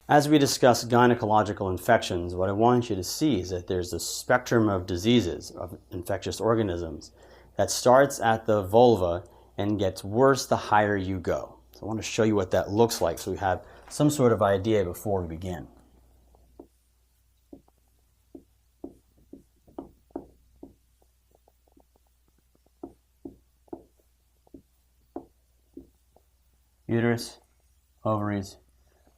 As we discuss gynecological infections, what I want you to see is that there's a spectrum of diseases, of infectious organisms, that starts at the vulva and gets worse the higher you go. So I want to show you what that looks like so we have some sort of idea before we begin. Uterus, ovaries,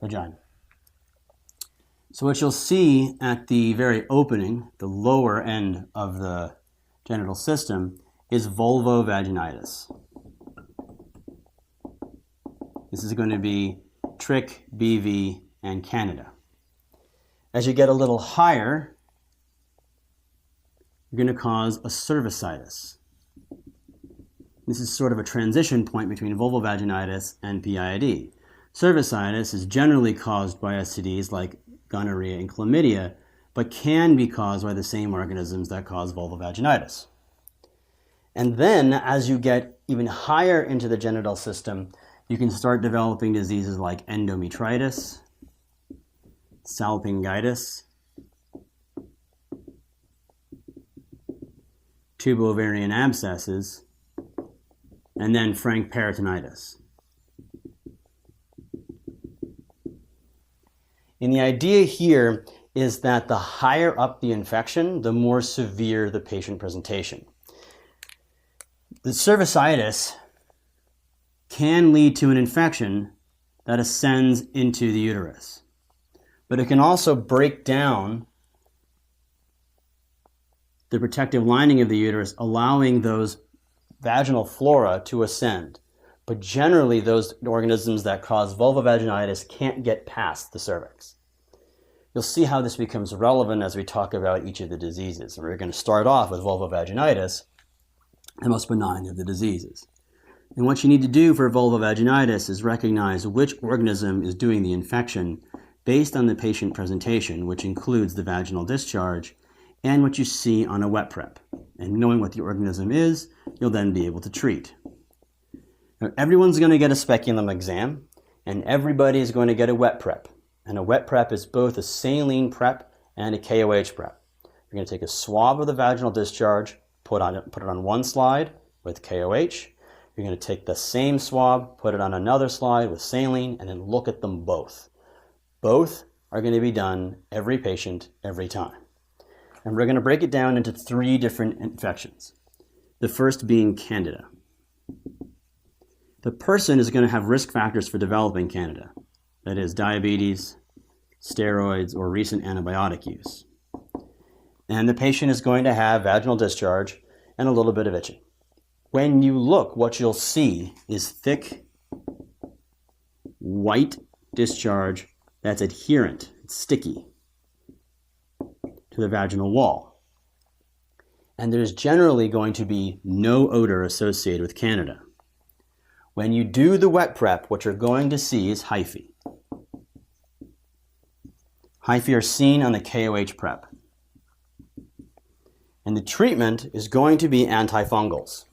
vagina. So what you'll see at the very opening, the lower end of the genital system, is vulvovaginitis. This is going to be Trick, BV, and Candida. As you get a little higher, you're going to cause a cervicitis. This is sort of a transition point between vulvovaginitis and PID. Cervicitis is generally caused by STDs like gonorrhea and chlamydia, but can be caused by the same organisms that cause vulvovaginitis. And then, as you get even higher into the genital system, you can start developing diseases like endometritis, salpingitis, tubo-ovarian abscesses, and then frank peritonitis. And the idea here is that the higher up the infection, the more severe the patient presentation. The cervicitis can lead to an infection that ascends into the uterus, but it can also break down the protective lining of the uterus, allowing those vaginal flora to ascend. But generally, those organisms that cause vulvovaginitis can't get past the cervix. You'll see how this becomes relevant as we talk about each of the diseases. We're going to start off with vulvovaginitis, the most benign of the diseases. And what you need to do for vulvovaginitis is recognize which organism is doing the infection based on the patient presentation, which includes the vaginal discharge and what you see on a wet prep. And knowing what the organism is, you'll then be able to treat. Now, everyone's going to get a speculum exam, and everybody is going to get a wet prep. And a wet prep is both a saline prep and a KOH prep. You're going to take a swab of the vaginal discharge, put it on one slide with KOH. You're going to take the same swab, put it on another slide with saline, and then look at them both. Both are going to be done every patient, every time. And we're going to break it down into 3 different infections. The first being Candida. The person is going to have risk factors for developing Candida. That is diabetes, steroids, or recent antibiotic use. And the patient is going to have vaginal discharge and a little bit of itching. When you look, what you'll see is thick, white discharge that's adherent, it's sticky to the vaginal wall. And there's generally going to be no odor associated with Candida. When you do the wet prep, what you're going to see is hyphae. Hyphae are seen on the KOH prep. And the treatment is going to be antifungals.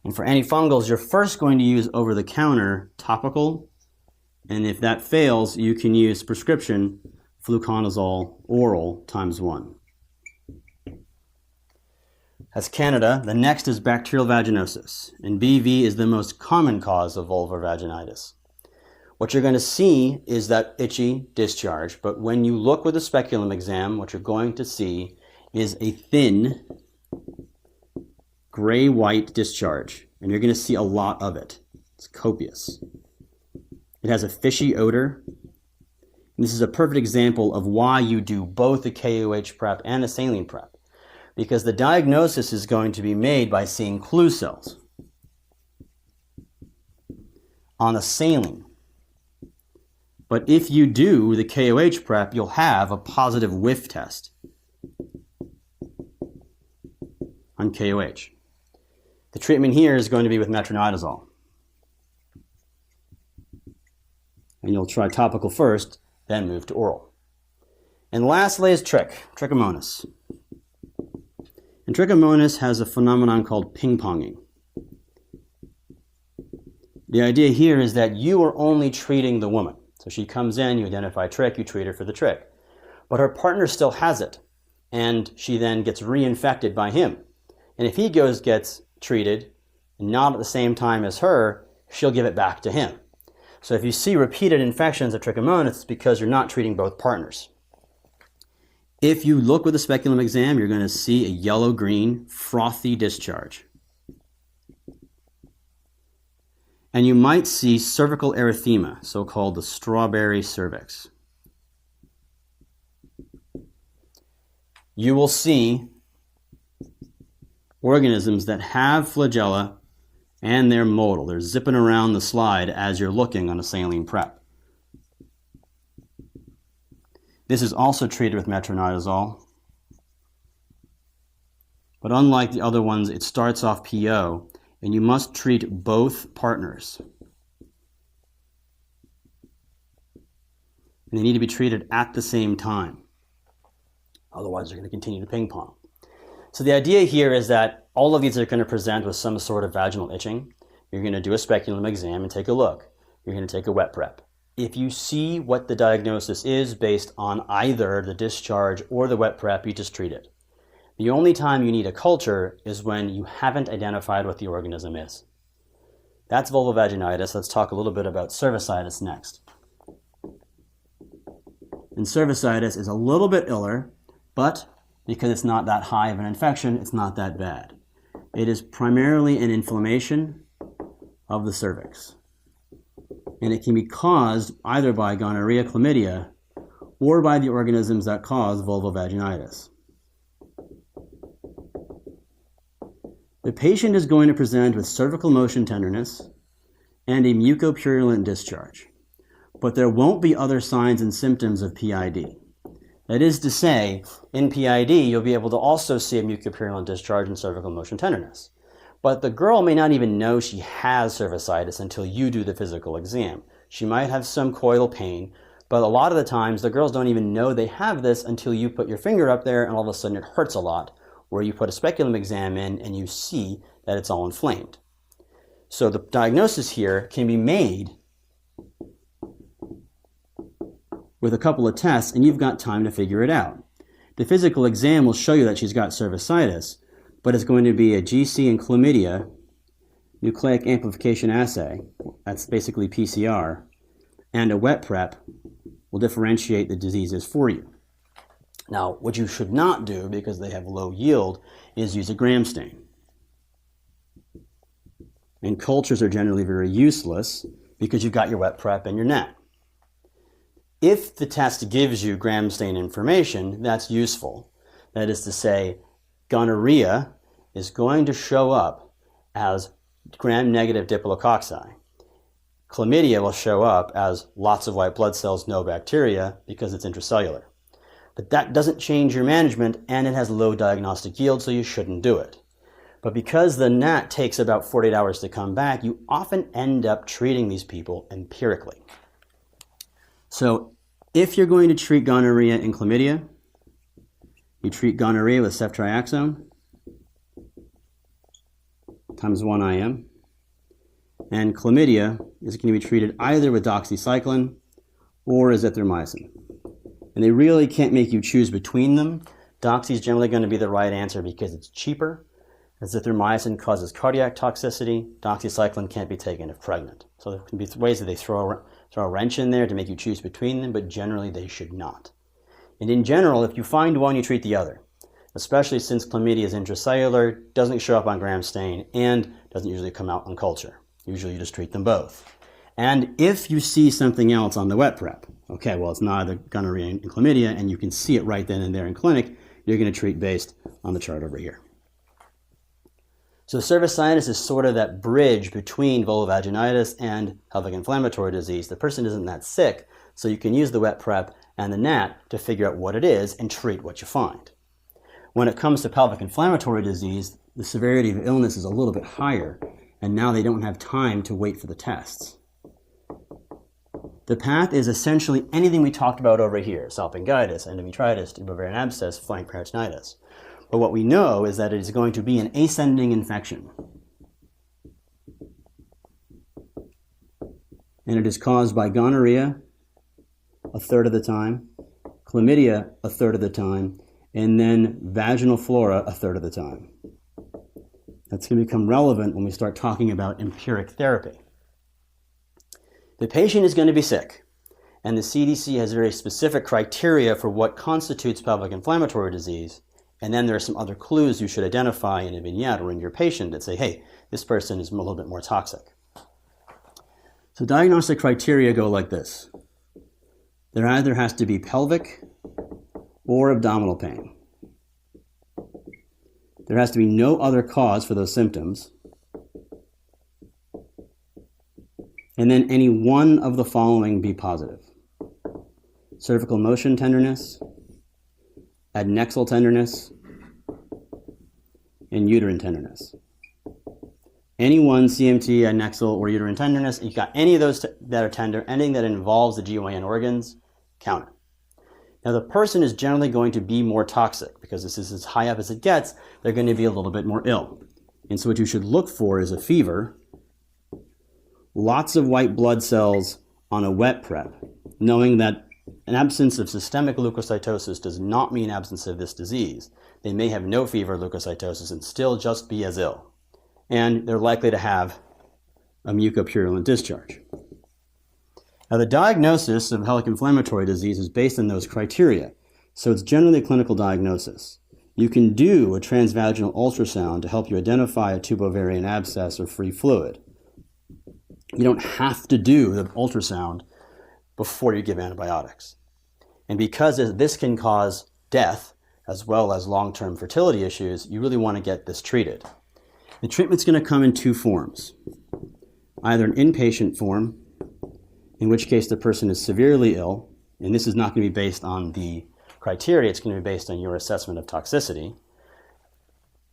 And for antifungals, you're first going to use over-the-counter topical, and if that fails, you can use prescription fluconazole oral ×1. That's Candida. The next is bacterial vaginosis, and BV is the most common cause of vulvar vaginitis. What you're going to see is that itchy discharge, but when you look with a speculum exam, what you're going to see is a thin gray-white discharge, and you're going to see a lot of it. It's copious. It has a fishy odor. And this is a perfect example of why you do both a KOH prep and a saline prep, because the diagnosis is going to be made by seeing clue cells on a saline. But if you do the KOH prep, you'll have a positive whiff test on KOH. The treatment here is going to be with metronidazole. And you'll try topical first, then move to oral. And lastly is trichomonas. And trichomonas has a phenomenon called ping-ponging. The idea here is that you are only treating the woman. So she comes in, you identify trick, you treat her for the trick. But her partner still has it, and she then gets reinfected by him. And if he gets treated, not at the same time as her, she'll give it back to him. So if you see repeated infections of trichomonas, it's because you're not treating both partners. If you look with a speculum exam, you're going to see a yellow-green frothy discharge. And you might see cervical erythema, so-called the strawberry cervix. You will see organisms that have flagella and they're motile. They're zipping around the slide as you're looking on a saline prep. This is also treated with metronidazole. But unlike the other ones, it starts off PO, and you must treat both partners. And they need to be treated at the same time. Otherwise, they're going to continue to ping pong. So the idea here is that all of these are going to present with some sort of vaginal itching. You're going to do a speculum exam and take a look. You're going to take a wet prep. If you see what the diagnosis is based on either the discharge or the wet prep, you just treat it. The only time you need a culture is when you haven't identified what the organism is. That's vulvovaginitis. Let's talk a little bit about cervicitis next. And cervicitis is a little bit iller, but because it's not that high of an infection, it's not that bad. It is primarily an inflammation of the cervix. And it can be caused either by gonorrhea, chlamydia, or by the organisms that cause vulvovaginitis. The patient is going to present with cervical motion tenderness and a mucopurulent discharge, but there won't be other signs and symptoms of PID. That is to say, in PID, you'll be able to also see a mucopurulent discharge and cervical motion tenderness. But the girl may not even know she has cervicitis until you do the physical exam. She might have some coital pain, but a lot of the times the girls don't even know they have this until you put your finger up there and all of a sudden it hurts a lot, where you put a speculum exam in and you see that it's all inflamed. So the diagnosis here can be made with a couple of tests, and you've got time to figure it out. The physical exam will show you that she's got cervicitis, but it's going to be a GC and chlamydia nucleic amplification assay, that's basically PCR, and a wet prep will differentiate the diseases for you. Now, what you should not do, because they have low yield, is use a gram stain. And cultures are generally very useless because you've got your wet prep and your NAT. If the test gives you gram stain information, that's useful. That is to say, gonorrhea is going to show up as gram-negative diplococci. Chlamydia will show up as lots of white blood cells, no bacteria, because it's intracellular. But that doesn't change your management, and it has low diagnostic yield, so you shouldn't do it. But because the NAT takes about 48 hours to come back, you often end up treating these people empirically. So if you're going to treat gonorrhea and chlamydia, you treat gonorrhea with ceftriaxone times 1 IM, and chlamydia is going to be treated either with doxycycline or azithromycin. And they really can't make you choose between them. Doxy is generally going to be the right answer because it's cheaper. Azithromycin causes cardiac toxicity. Doxycycline can't be taken if pregnant. So there can be ways that they throw a wrench in there to make you choose between them, but generally they should not. And in general, if you find one, you treat the other, especially since chlamydia is intracellular, doesn't show up on gram stain, and doesn't usually come out on culture. Usually you just treat them both. And if you see something else on the wet prep, okay, well, it's not either gonorrhea and chlamydia, and you can see it right then and there in clinic, you're going to treat based on the chart over here. So cervicitis is sort of that bridge between vulvovaginitis and pelvic inflammatory disease. The person isn't that sick, so you can use the wet prep and the NAT to figure out what it is and treat what you find. When it comes to pelvic inflammatory disease, the severity of illness is a little bit higher, and now they don't have time to wait for the tests. The path is essentially anything we talked about over here: salpingitis, endometritis, ovarian abscess, flank peritonitis. But what we know is that it is going to be an ascending infection. and it is caused by gonorrhea a third of the time, chlamydia a third of the time, and then vaginal flora a third of the time. That's going to become relevant when we start talking about empiric therapy. The patient is going to be sick, and the CDC has very specific criteria for what constitutes pelvic inflammatory disease, and then there are some other clues you should identify in a vignette or in your patient that say, hey, this person is a little bit more toxic. So diagnostic criteria go like this. There either has to be pelvic or abdominal pain. There has to be no other cause for those symptoms. And then any one of the following be positive. Cervical motion tenderness, adnexal tenderness, and uterine tenderness. Any one CMT, adnexal, or uterine tenderness, if you've got any of those that are tender, anything that involves the GYN organs, count it. Now the person is generally going to be more toxic because this is as high up as it gets, they're going to be a little bit more ill. And so what you should look for is a fever, lots of white blood cells on a wet prep, knowing that an absence of systemic leukocytosis does not mean absence of this disease. They may have no fever, leukocytosis, and still just be as ill. And they're likely to have a mucopurulent discharge. Now, the diagnosis of pelvic inflammatory disease is based on those criteria, so it's generally a clinical diagnosis. You can do a transvaginal ultrasound to help you identify a tubovarian abscess or free fluid. You don't have to do the ultrasound before you give antibiotics. And because this can cause death as well as long-term fertility issues, you really want to get this treated. The treatment's going to come in two forms. Either an inpatient form, in which case the person is severely ill, and this is not going to be based on the criteria, it's going to be based on your assessment of toxicity.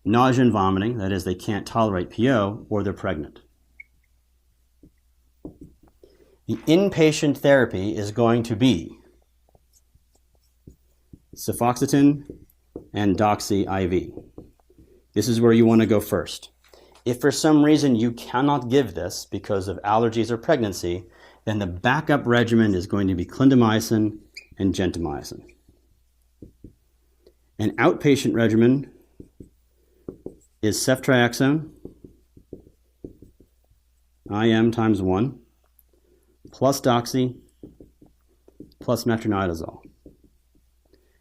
Nausea and vomiting, that is, they can't tolerate PO, or they're pregnant. The inpatient therapy is going to be cefoxitin and doxy IV. This is where you want to go first. If for some reason you cannot give this because of allergies or pregnancy, then the backup regimen is going to be clindamycin and gentamicin. An outpatient regimen is ceftriaxone, IM times 1, plus doxy, plus metronidazole.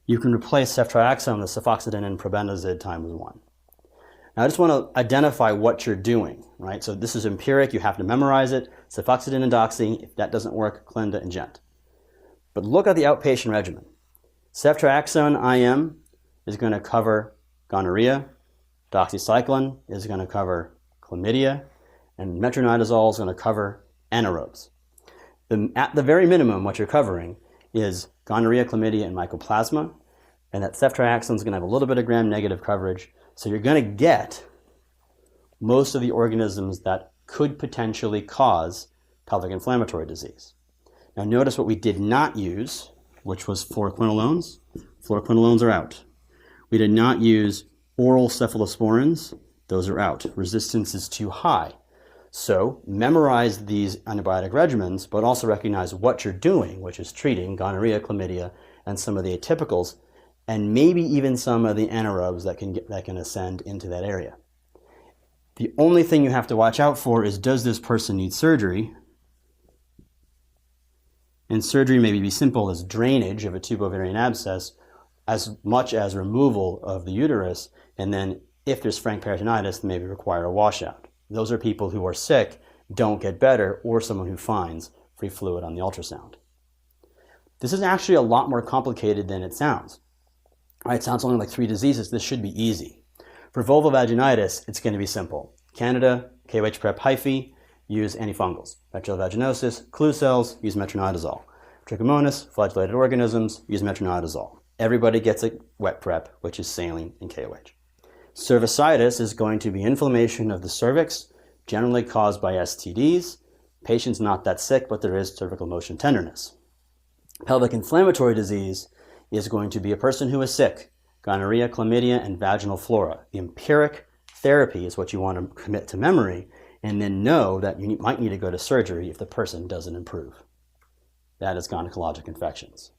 You can replace ceftriaxone with cefoxitin and probenazid times 1. Now, I just want to identify what you're doing, right? So this is empiric. You have to memorize it. Cefoxitin and doxy. If that doesn't work, clinda and gent. But look at the outpatient regimen. Ceftriaxone IM is going to cover gonorrhea. Doxycycline is going to cover chlamydia. And metronidazole is going to cover anaerobes. At the very minimum, what you're covering is gonorrhea, chlamydia, and mycoplasma. And that ceftriaxone is going to have a little bit of gram-negative coverage. So you're going to get most of the organisms that could potentially cause pelvic inflammatory disease. Now notice what we did not use, which was fluoroquinolones. Fluoroquinolones are out. We did not use oral cephalosporins. Those are out. Resistance is too high. So memorize these antibiotic regimens, but also recognize what you're doing, which is treating gonorrhea, chlamydia, and some of the atypicals, and maybe even some of the anaerobes that can ascend into that area. The only thing you have to watch out for is, does this person need surgery? And surgery may be simple as drainage of a tubovarian abscess, as much as removal of the uterus, and then if there's frank peritonitis, maybe require a washout. Those are people who are sick, don't get better, or someone who finds free fluid on the ultrasound. This is actually a lot more complicated than it sounds. It sounds only like 3 diseases. This should be easy. For vulvovaginitis, it's going to be simple. Candida, KOH prep hyphae, use antifungals. Bacterial vaginosis, clue cells, use metronidazole. Trichomonas, flagellated organisms, use metronidazole. Everybody gets a wet prep, which is saline and KOH. Cervicitis is going to be inflammation of the cervix, generally caused by STDs. Patient's not that sick, but there is cervical motion tenderness. Pelvic inflammatory disease is going to be a person who is sick, gonorrhea, chlamydia, and vaginal flora. The empiric therapy is what you want to commit to memory, and then know that you might need to go to surgery if the person doesn't improve. That is gynecologic infections.